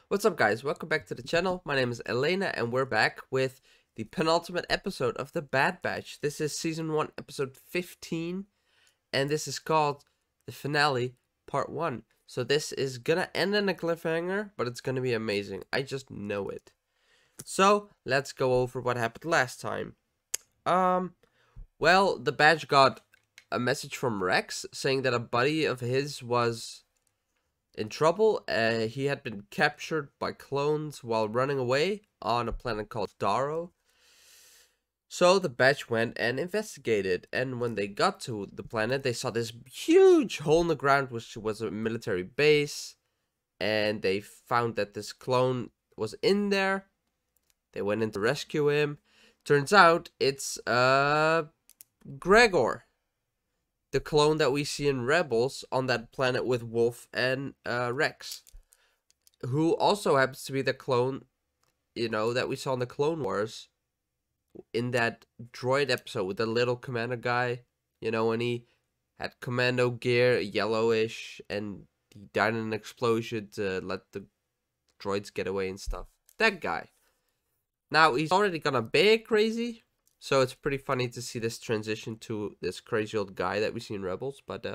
What's up guys, welcome back to the channel. My name is Elena and we're back with the penultimate episode of the Bad Batch. This is season 1 episode 15 and this is called the finale part 1. So this is gonna end in a cliffhanger, but it's gonna be amazing. I just know it. So let's go over what happened last time. Well, the Badge got a message from Rex saying that a buddy of his was in trouble. He had been captured by clones while running away on a planet called Darrow. So the Batch went and investigated, and when they got to the planet, they saw this huge hole in the ground, which was a military base, and they found that this clone was in there. They went in to rescue him. Turns out it's Gregor, the clone that we see in Rebels on that planet with Wolf and Rex, who also happens to be the clone, that we saw in the Clone Wars in that droid episode with the little commander guy, when he had commando gear, yellowish, and he died in an explosion to let the droids get away and stuff. That guy. Now, he's already gone a bit crazy, so it's pretty funny to see this transition to this crazy old guy that we see in Rebels. But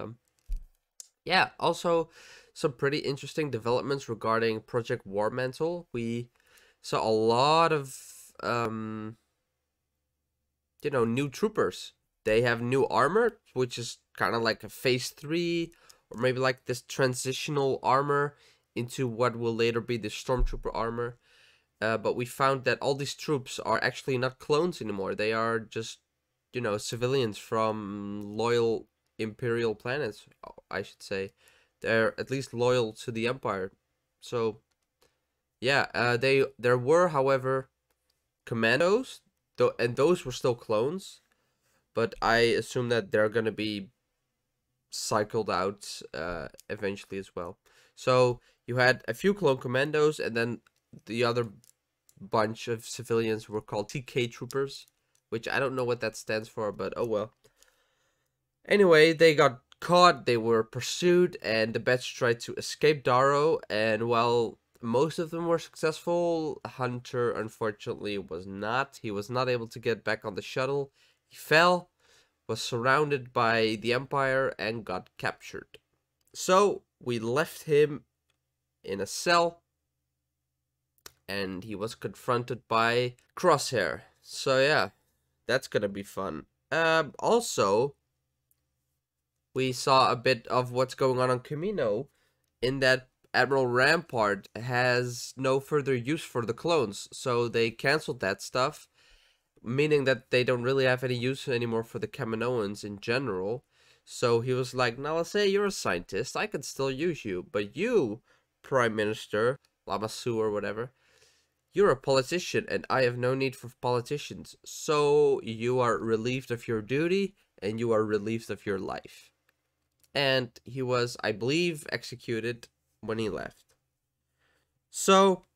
yeah, also some pretty interesting developments regarding Project War Mantle. We saw a lot of new troopers. They have new armor, which is kind of like a phase 3, or maybe like this transitional armor into what will later be the Stormtrooper armor. But we found that all these troops are actually not clones anymore. They are just, civilians from loyal Imperial planets, I should say. They're at least loyal to the Empire. So, yeah, there were, however, commandos, and those were still clones. But I assume that they're going to be cycled out eventually as well. So, you had a few clone commandos, and then the other bunch of civilians were called TK troopers, which I don't know what that stands for, but oh well. Anyway, they got caught, they were pursued, and the Batch tried to escape Darrow, and while most of them were successful, Hunter unfortunately was not. He was not able to get back on the shuttle. He fell, was surrounded by the Empire, and got captured. So we left him in a cell, and he was confronted by Crosshair. So yeah, that's gonna be fun. Also, we saw a bit of what's going on Kamino, in that Admiral Rampart has no further use for the clones, so they canceled that stuff, meaning that they don't really have any use anymore for the Kaminoans in general. So he was like, now let's say you're a scientist, I could still use you, but you, Prime Minister, Lamassu or whatever, you're a politician, and I have no need for politicians. So you are relieved of your duty, and you are relieved of your life. And he was, I believe, executed when he left. So,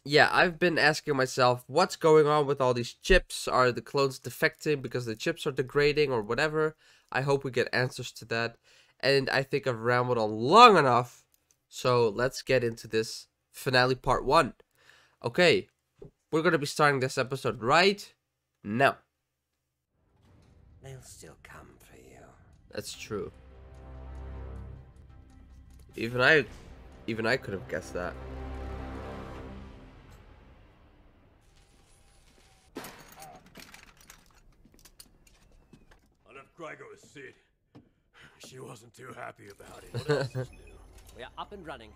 yeah, I've been asking myself, what's going on with all these chips? Are the clones defecting because the chips are degrading or whatever? I hope we get answers to that. And I think I've rambled on long enough. So let's get into this finale part 1. Okay, we're gonna be starting this episode right now. They'll still come for you. That's true. Even I could have guessed that. I left Gregor with Sid. She wasn't too happy about it. What else is new? We are up and running.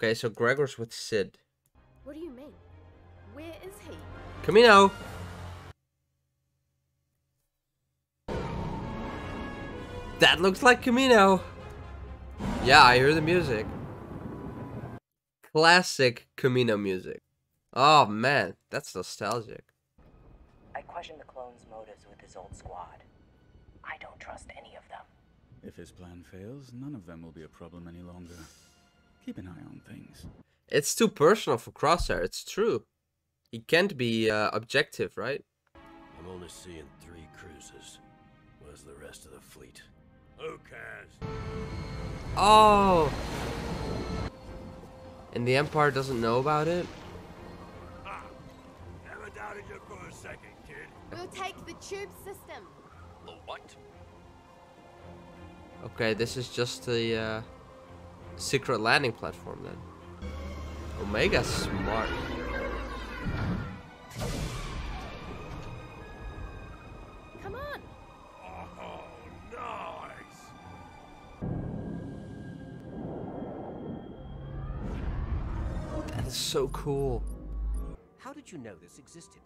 Okay, so Gregor's with Sid. What do you mean? Where is he? Kamino! That looks like Kamino! Yeah, I hear the music. Classic Kamino music. Oh man, that's nostalgic. I question the clone's motives with his old squad. I don't trust any of them. If his plan fails, none of them will be a problem any longer. Keep an eye on things. It's too personal for Crosshair, it's true. He can't be objective, right? I'm only seeing 3 cruisers. Where's the rest of the fleet? Who cares? Oh! And the Empire doesn't know about it? Ah, never doubted you for a second, kid. We'll take the tube system. The what? Okay, this is just the secret landing platform then. Omega's smart. Come on. Oh, nice. That is so cool. How did you know this existed?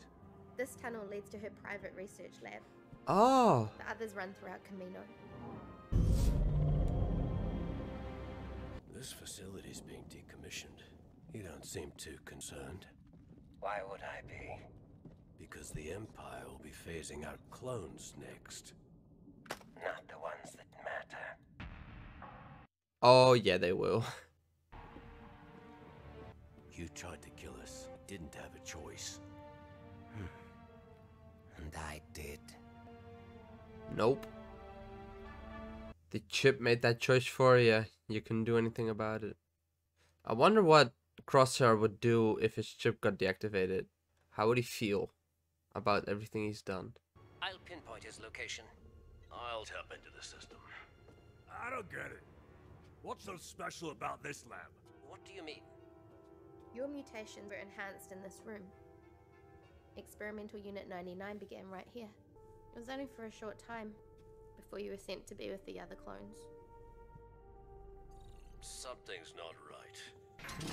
This tunnel leads to her private research lab. Oh, The others run throughout Kamino. This facility's being decommissioned. You don't seem too concerned. Why would I be? Because the Empire will be phasing out clones next. Not the ones that matter. oh yeah, they will. You tried to kill us. Didn't have a choice. And I did. Nope. The chip made that choice for you. You couldn't do anything about it. I wonder what Crosshair would do if his chip got deactivated. How would he feel about everything he's done? I'll pinpoint his location. I'll tap into the system. I don't get it. What's so special about this lab? What do you mean? Your mutations were enhanced in this room. Experimental Unit 99 began right here. It was only for a short time, before you were sent to be with the other clones. Something's not right.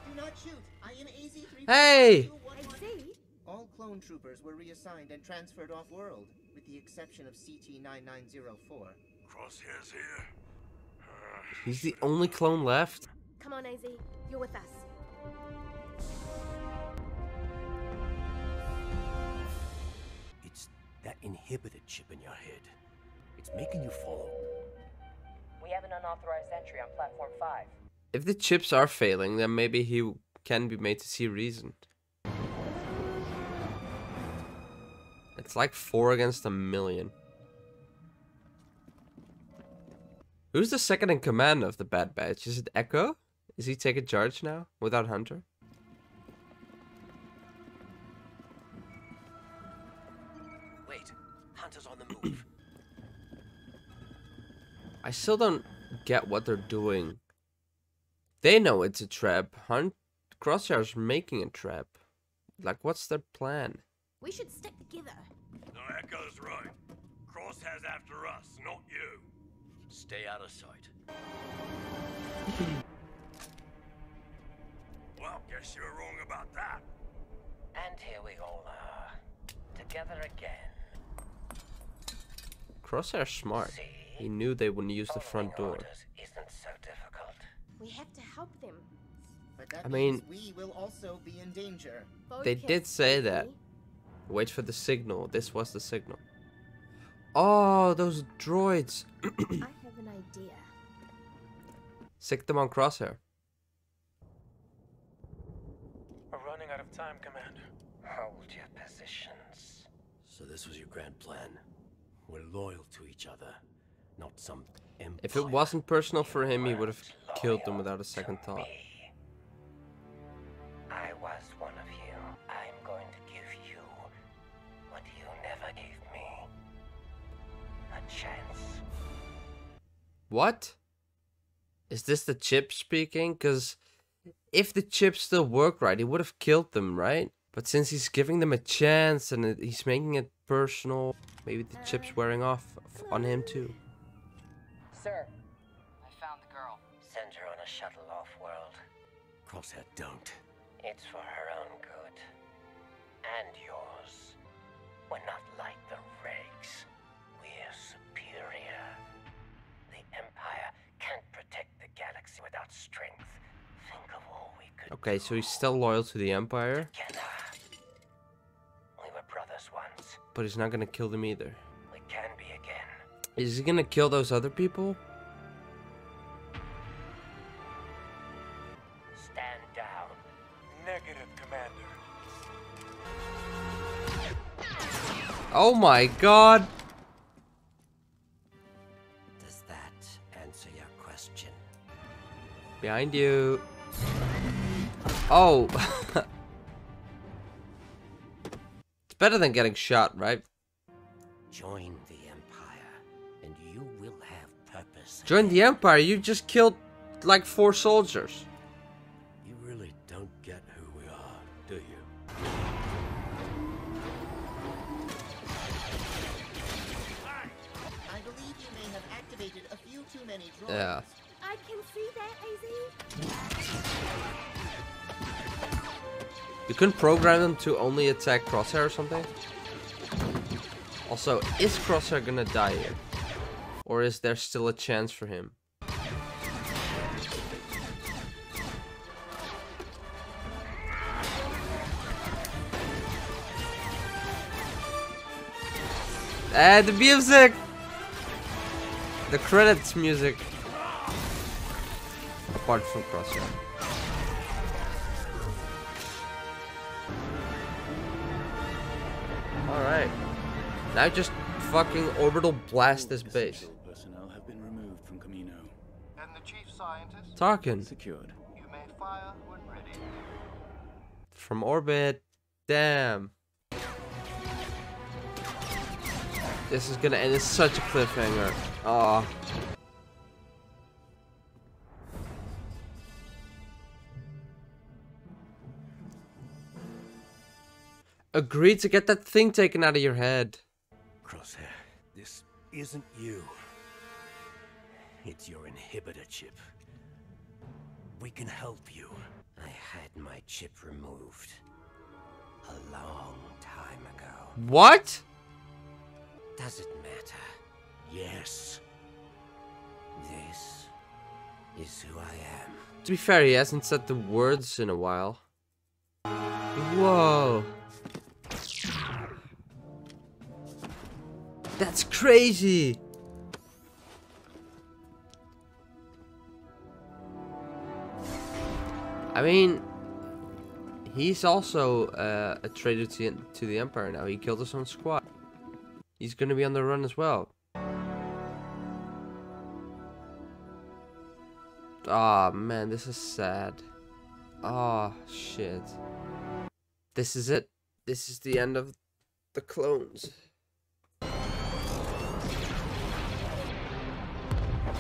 Do not shoot. I am AZ-3. Hey! I see. All clone troopers were reassigned and transferred off-world, with the exception of CT-9904. Crosshair's here. He's the only clone left? Come on, AZ. You're with us. It's that inhibited chip in your head. It's making you follow. We have an unauthorized entry on platform 5. If the chips are failing, then maybe he can be made to see reason. It's like 4 against 1,000,000. Who's the second in command of the Bad Batch? Is it Echo? Is he taking charge now without Hunter? Wait, Hunter's on the move. I still don't get what they're doing. They know it's a trap. Crosshair's making a trap. Like, what's their plan? We should stick together. No, Echo's right. Crosshair's after us, not you. Stay out of sight. Well, guess you're wrong about that. And here we all are. Together again. Crosshair's smart. See? He knew they wouldn't use the front Following door. orders isn't so difficult. We have to help them. But that I mean- means we will also be in danger. They did Focus, say AZ. that. Wait for the signal. This was the signal. Oh, those droids. I have an idea. Sick them on Crosshair. We're running out of time, Commander. Hold your positions. So this was your grand plan. We're loyal to each other, not some empire. If it wasn't personal for him, he would have killed them without a second To thought. me. I was one of you. I'm going to give you what you never gave me. A chance. What? Is this the chip speaking? Because if the chips still work right, he would have killed them, right? But since he's giving them a chance and he's making it personal, maybe the chip's wearing off on him too. Sir, I found the girl. Send her on a shuttle off-world. Crosshair, don't. It's for her own good. And yours. We're not like the Regs. We're superior. The Empire can't protect the galaxy without strength. Think of all we could Okay, so he's still loyal to the Empire, together. We were brothers once. but he's not gonna kill them either. We can be again. Is he gonna kill those other people? Stand down. Negative, Commander. Oh my god! Does that answer Behind you. Oh. It's better than getting shot, right? Join the Empire, and you will have purpose. Join the Empire? You just killed like 4 soldiers. You really don't get who we are, do you? I believe you may have activated a few too many droids. Yeah. I can see that, AZ. You couldn't program them to only attack Crosshair or something? Also, is Crosshair gonna die here? Or is there still a chance for him? The music! The credits music. Apart from Crosshair. Alright. Now just fucking orbital blast this base. Essential personnel have been removed from Kamino. And the chief scientist? Talking. Secured. You may fire when ready. From orbit. Damn. This is gonna end in such a cliffhanger. Aw. Agree to get that thing taken out of your head. Crosshair, this isn't you. It's your inhibitor chip. We can help you. I had my chip removed a long time ago. What? Does it matter? Yes. This is who I am. To be fair, he hasn't said the words in a while. Whoa. That's crazy. I mean, he's also a traitor to the Empire now. He killed his own squad. He's gonna be on the run as well. Ah, man, this is sad. Oh, shit. This is it. This is the end of the clones.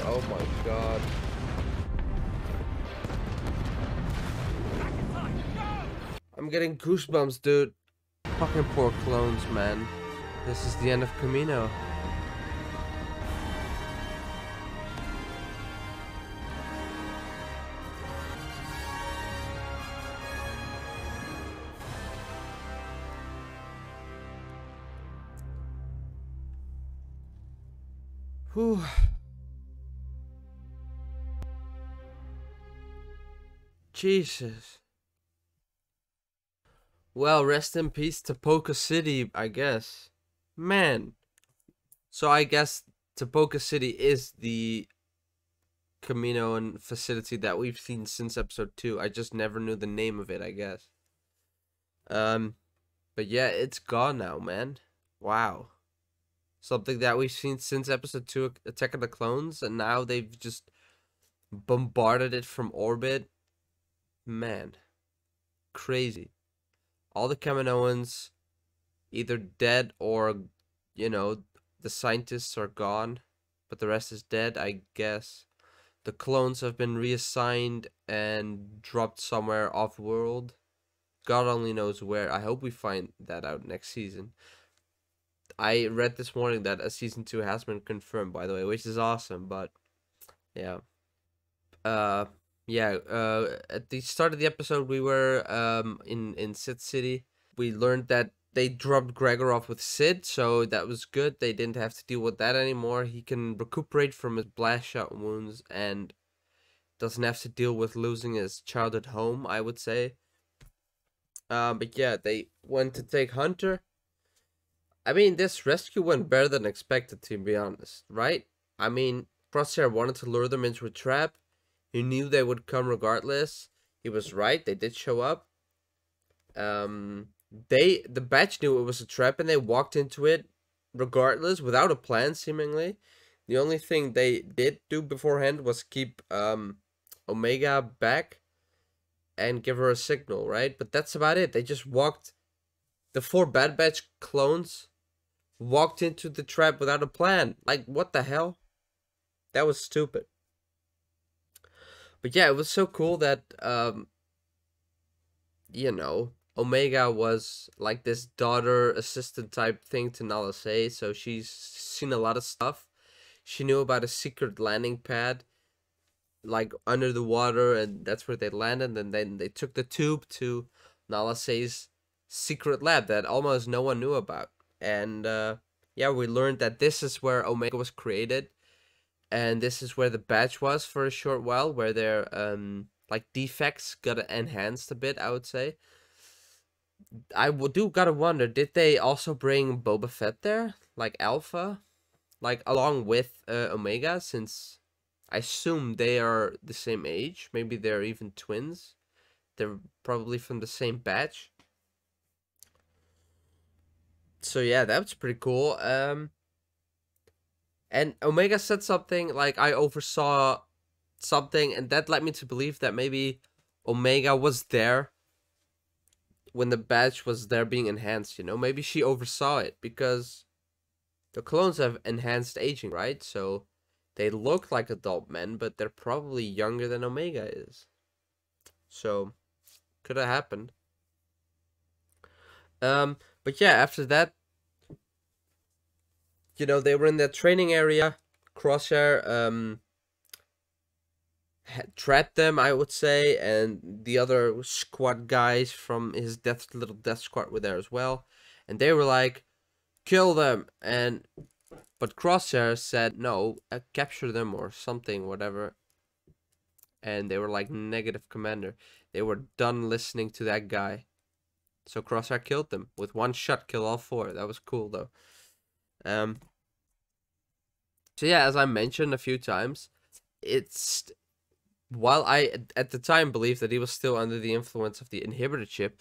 Oh my god. I'm getting goosebumps, dude. Fucking poor clones, man. This is the end of Kamino. Whew. Jesus. Well, rest in peace to Poca City, I guess. Man. So I guess Tapoca City is the Kamino and facility that we've seen since episode 2. I just never knew the name of it, I guess. But yeah, it's gone now, man. Wow. Something that we've seen since episode 2, Attack of the Clones, and now they've just bombarded it from orbit. Man. Crazy. All the Kaminoans either dead or, you know, the scientists are gone, but the rest is dead, I guess. The clones have been reassigned and dropped somewhere off-world. God only knows where. I hope we find that out next season. I read this morning that a season 2 has been confirmed, by the way, which is awesome, but yeah. At the start of the episode, we were in Sid City. We learned that they dropped Gregor off with Sid, so that was good. They didn't have to deal with that anymore. He can recuperate from his blast shot wounds and doesn't have to deal with losing his childhood home, I would say. But yeah, they went to take Hunter. I mean, this rescue went better than expected, to be honest, right? I mean, Crosshair wanted to lure them into a trap. He knew they would come regardless. He was right. They did show up. The batch knew it was a trap and they walked into it regardless, without a plan, seemingly. The only thing they did do beforehand was keep Omega back and give her a signal, right? But that's about it. They just walked, the 4 Bad Batch clones walked into the trap without a plan. Like, what the hell? That was stupid. But yeah, it was so cool that, you know, Omega was like this daughter assistant type thing to Nala Se, so she's seen a lot of stuff. She knew about a secret landing pad, like under the water, and that's where they landed. And then they took the tube to Nala Se's secret lab that almost no one knew about. And yeah, we learned that this is where Omega was created, and this is where the badge was for a short while, where their like defects got enhanced a bit, I would say. Do gotta wonder, did they also bring Boba Fett there, like Alpha, like along with Omega, since I assume they are the same age. Maybe they're even twins. They're probably from the same batch. So yeah, that's pretty cool. And Omega said something like, I oversaw something, and that led me to believe that maybe Omega was there when the badge was there being enhanced, you know? Maybe she oversaw it, because the clones have enhanced aging, right? So they look like adult men, but they're probably younger than Omega is. So could have happened. But yeah, after that, you know, they were in that training area. Crosshair trapped them, I would say, and the other squad guys from his little death squad were there as well, and they were like, kill them. But Crosshair said no, capture them or something, whatever. And they were like, negative, Commander. They were done listening to that guy. So Crosshair killed them with one shot. Kill all 4. That was cool though. So yeah, as I mentioned a few times, it's, while I at the time believed that he was still under the influence of the inhibitor chip,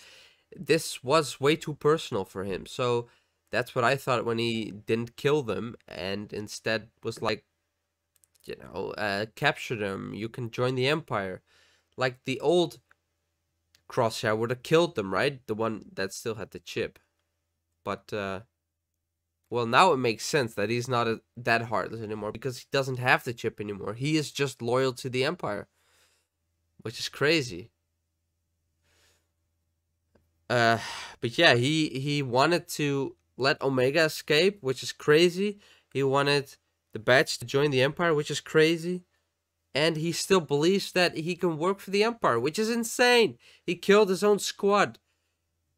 this was way too personal for him. So that's what I thought when he didn't kill them and instead was like, you know, capture them, you can join the Empire. Like the old Crosshair would have killed them, right? The one that still had the chip. But, well, now it makes sense that he's not that heartless anymore, because he doesn't have the chip anymore. He is just loyal to the Empire, which is crazy. But yeah, he wanted to let Omega escape, which is crazy. He wanted the badge to join the Empire, which is crazy. And he still believes that he can work for the Empire, which is insane. He killed his own squad,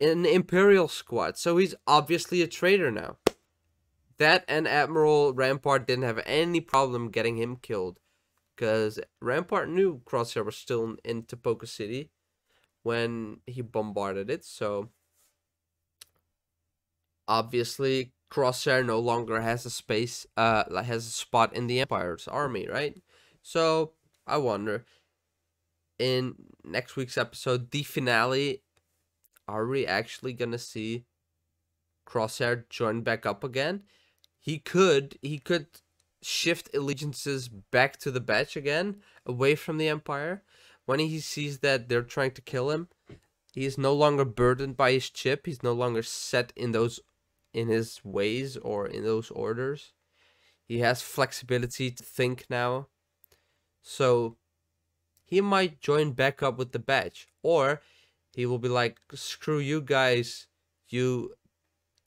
an Imperial squad, so he's obviously a traitor now. That and Admiral Rampart didn't have any problem getting him killed, because Rampart knew Crosshair was still in Topoka City when he bombarded it, so obviously Crosshair no longer has a spot in the Empire's army, right? So I wonder, in next week's episode, the finale, are we actually gonna see Crosshair join back up again? He could shift allegiances back to the badge again, away from the Empire. When he sees that they're trying to kill him, he is no longer burdened by his chip. He's no longer set in his ways or in those orders. He has flexibility to think now. So he might join back up with the badge, or he will be like, screw you guys, you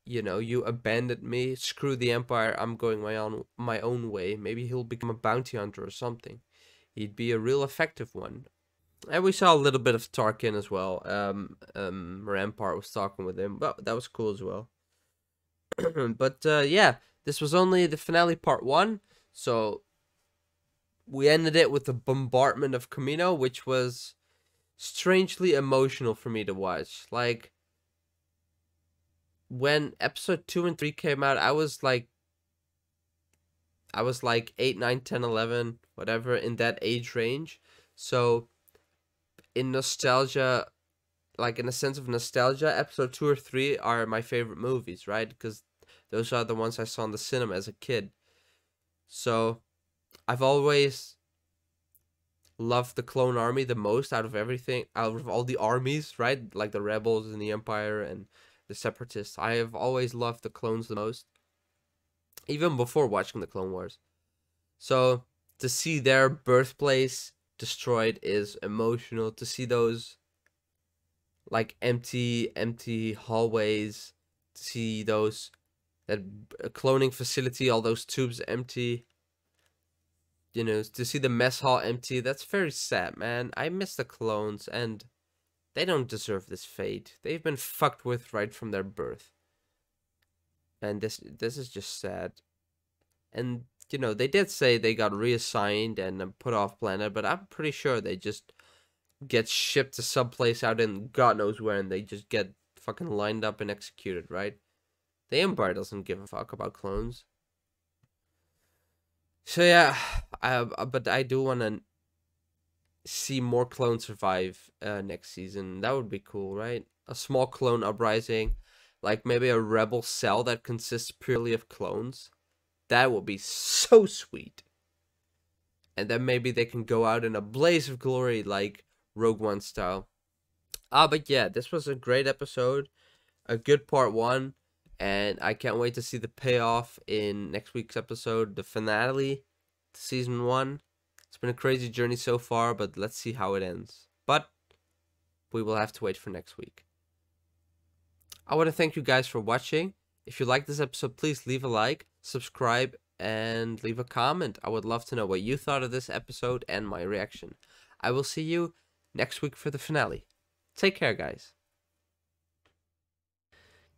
abandoned me, screw the Empire, I'm going my own way. Maybe he'll become a bounty hunter or something. He'd be a real effective one. And we saw a little bit of Tarkin as well. Rampart was talking with him, but that was cool as well. But yeah, this was only the finale part 1, so we ended it with the bombardment of Kamino, which was strangely emotional for me to watch. Like, when episode 2 and 3 came out, I was like 8, 9, 10, 11, whatever, in that age range. So in nostalgia, like in a sense of nostalgia, episode 2 or 3 are my favorite movies, right? Because those are the ones I saw in the cinema as a kid. So I've always love the clone army the most out of everything, out of all the armies, right? Like the rebels and the Empire and the separatists. I have always loved the clones the most, even before watching the Clone Wars. So to see their birthplace destroyed is emotional. To see those like empty hallways, to see those that cloning facility, all those tubes empty, you know, to see the mess hall empty, that's very sad, man. I miss the clones, and they don't deserve this fate. They've been fucked with right from their birth. And this is just sad. And, you know, they did say they got reassigned and put off planet, but I'm pretty sure they just get shipped to someplace out in God knows where, and they just get fucking lined up and executed, right? The Empire doesn't give a fuck about clones. So yeah, but I do want to see more clones survive next season. That would be cool, right? A small clone uprising, like maybe a rebel cell that consists purely of clones. That would be so sweet. And then maybe they can go out in a blaze of glory like Rogue One style. But yeah, this was a great episode. A good part 1. And I can't wait to see the payoff in next week's episode, the finale to season 1. It's been a crazy journey so far, but let's see how it ends. But we will have to wait for next week. I want to thank you guys for watching. If you like this episode, please leave a like, subscribe, and leave a comment. I would love to know what you thought of this episode and my reaction. I will see you next week for the finale. Take care, guys.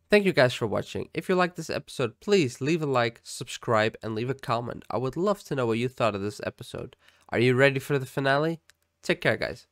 Thank you guys for watching. If you like this episode, please leave a like, subscribe, and leave a comment. I would love to know what you thought of this episode. Are you ready for the finale? Take care, guys.